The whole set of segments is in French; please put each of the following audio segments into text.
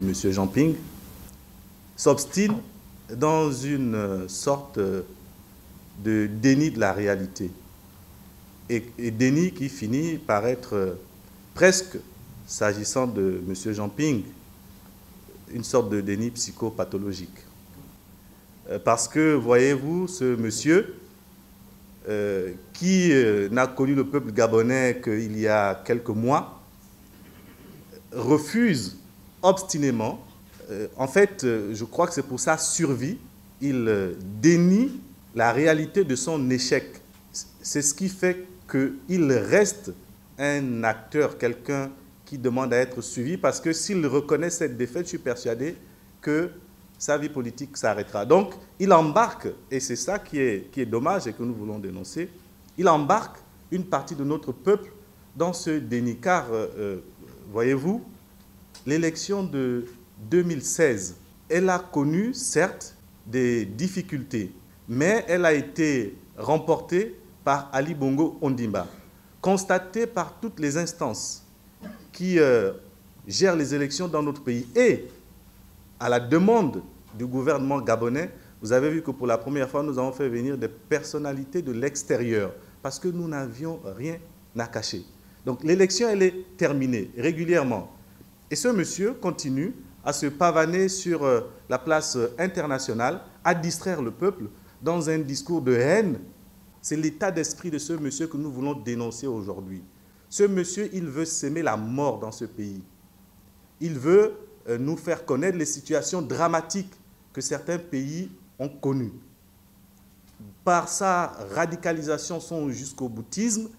Monsieur Jean Ping s'obstine dans une sorte de déni de la réalité. Et déni qui finit par être presque, s'agissant de M. Jean Ping, une sorte de déni psychopathologique. Parce que, voyez-vous, ce monsieur qui n'a connu le peuple gabonais qu'il y a quelques mois, refuse obstinément, en fait, je crois que c'est pour sa survie, il dénie la réalité de son échec. C'est ce qui fait qu'il reste un acteur, quelqu'un qui demande à être suivi, parce que s'il reconnaît cette défaite, je suis persuadé que sa vie politique s'arrêtera. Donc, il embarque, et c'est ça qui est dommage et que nous voulons dénoncer, il embarque une partie de notre peuple dans ce déni. Car, voyez-vous, l'élection de 2016, elle a connu, certes, des difficultés, mais elle a été remportée par Ali Bongo Ondimba, constatée par toutes les instances qui gèrent les élections dans notre pays. Et, à la demande du gouvernement gabonais, vous avez vu que pour la première fois, nous avons fait venir des personnalités de l'extérieur, parce que nous n'avions rien à cacher. Donc l'élection, elle est terminée régulièrement. Et ce monsieur continue à se pavaner sur la place internationale, à distraire le peuple dans un discours de haine. C'est l'état d'esprit de ce monsieur que nous voulons dénoncer aujourd'hui. Ce monsieur, il veut s'aimer la mort dans ce pays. Il veut nous faire connaître les situations dramatiques que certains pays ont connues. Par sa radicalisation, son jusqu'au boutisme,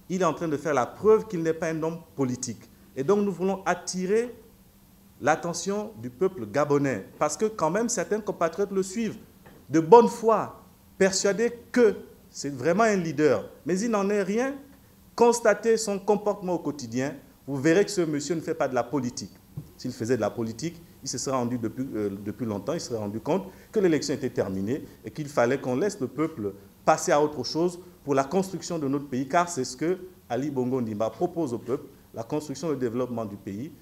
il est en train de faire la preuve qu'il n'est pas un homme politique. Et donc nous voulons attirer l'attention du peuple gabonais, parce que quand même certains compatriotes le suivent, de bonne foi, persuadés que c'est vraiment un leader. Mais il n'en est rien. Constatez son comportement au quotidien, vous verrez que ce monsieur ne fait pas de la politique. S'il faisait de la politique, il se serait rendu depuis longtemps, il se serait rendu compte que l'élection était terminée et qu'il fallait qu'on laisse le peuple passer à autre chose pour la construction de notre pays, car c'est ce que Ali Bongo Ondimba propose au peuple, la construction et le développement du pays.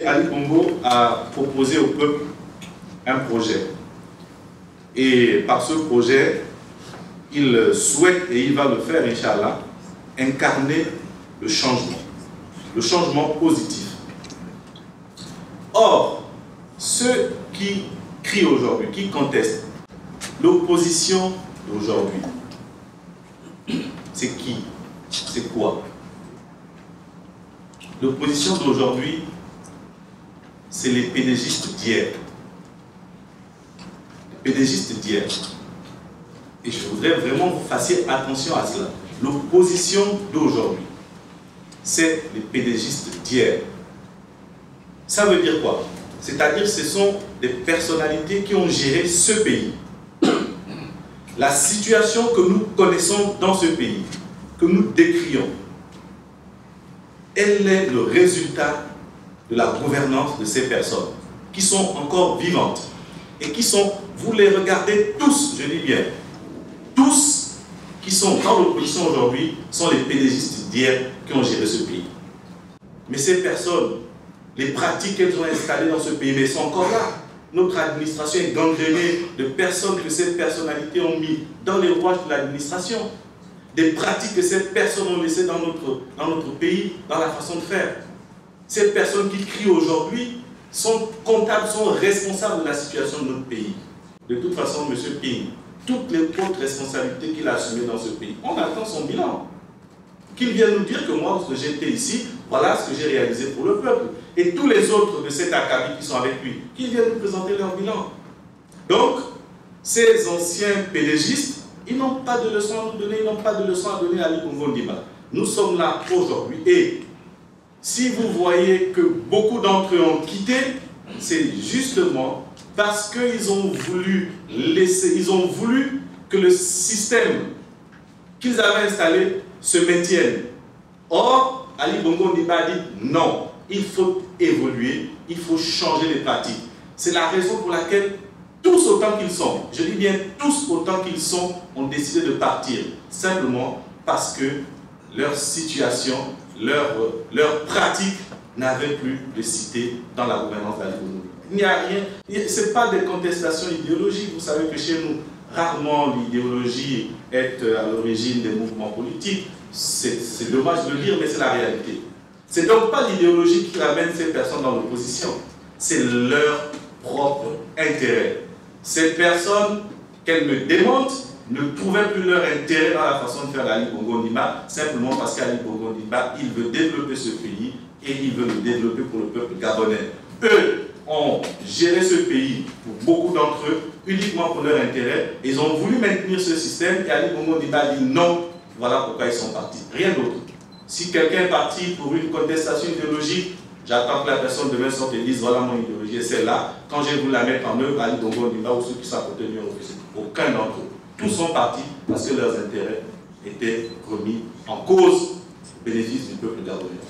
Ali Bongo a proposé au peuple un projet. Et par ce projet, il souhaite, et il va le faire, Inch'Allah, incarner le changement positif. Or, ceux qui crient aujourd'hui, qui contestent, l'opposition d'aujourd'hui, c'est qui? C'est quoi? L'opposition d'aujourd'hui, c'est les pédégistes d'hier. Les pédégistes d'hier. Et je voudrais vraiment que vous fassiez attention à cela. L'opposition d'aujourd'hui, c'est les pédégistes d'hier. Ça veut dire quoi? C'est-à-dire que ce sont des personnalités qui ont géré ce pays. La situation que nous connaissons dans ce pays, que nous décrions, elle est le résultat de la gouvernance de ces personnes qui sont encore vivantes et qui sont, vous les regardez tous, je dis bien, tous qui sont dans l'opposition aujourd'hui sont les pédégistes d'hier qui ont géré ce pays. Mais ces personnes, les pratiques qu'elles ont installées dans ce pays, mais elles sont encore là. Notre administration est gangrénée de personnes que ces personnalités ont mis dans les rouages de l'administration, des pratiques que ces personnes ont laissées dans notre pays, dans la façon de faire. Ces personnes qui crient aujourd'hui sont comptables, sont responsables de la situation de notre pays. De toute façon, M. Ping, toutes les autres responsabilités qu'il a assumées dans ce pays, on attend son bilan. Qu'il vienne nous dire que moi, lorsque j'étais ici, voilà ce que j'ai réalisé pour le peuple. Et tous les autres de cet acabit qui sont avec lui, qu'ils viennent nous présenter leur bilan. Donc, ces anciens pédégistes, ils n'ont pas de leçons à nous donner, ils n'ont pas de leçons à donner à Ali Bongo Ondimba. Nous sommes là aujourd'hui et si vous voyez que beaucoup d'entre eux ont quitté, c'est justement parce qu'ils ont voulu laisser, ils ont voulu que le système qu'ils avaient installé se maintienne. Or, Ali Bongo Ondimba a dit non, il faut évoluer, il faut changer les pratiques. C'est la raison pour laquelle tous autant qu'ils sont, je dis bien tous autant qu'ils sont, ont décidé de partir. Simplement parce que leur situation, leur pratique n'avait plus de cité dans la gouvernance d'Ali Bongo Ondimba. Il n'y a rien, ce n'est pas des contestations idéologiques. Vous savez que chez nous, rarement l'idéologie est à l'origine des mouvements politiques. C'est dommage de le dire, mais c'est la réalité. C'est donc pas l'idéologie qui ramène ces personnes dans l'opposition. C'est leur propre intérêt. Ces personnes, qu'elles me démontent, ne trouvaient plus leur intérêt dans la façon de faire d'Ali Bongo Ondimba, simplement parce qu'Ali Bongo Ondimba, il veut développer ce pays et il veut le développer pour le peuple gabonais. Eux ont géré ce pays, pour beaucoup d'entre eux, uniquement pour leur intérêt. Ils ont voulu maintenir ce système et Ali Bongo Ondimba a dit non. Voilà pourquoi ils sont partis. Rien d'autre. Si quelqu'un est parti pour une contestation idéologique, j'attends que la personne demain sorte et dise voilà mon idéologie est celle-là. Quand je vais vous la mettre en œuvre, Ali Bongo Ondimba ou ceux qui sont à côté de lui ont refusé. Aucun d'entre eux. Tous sont partis parce que leurs intérêts étaient remis en cause au bénéfice du peuple gabonais.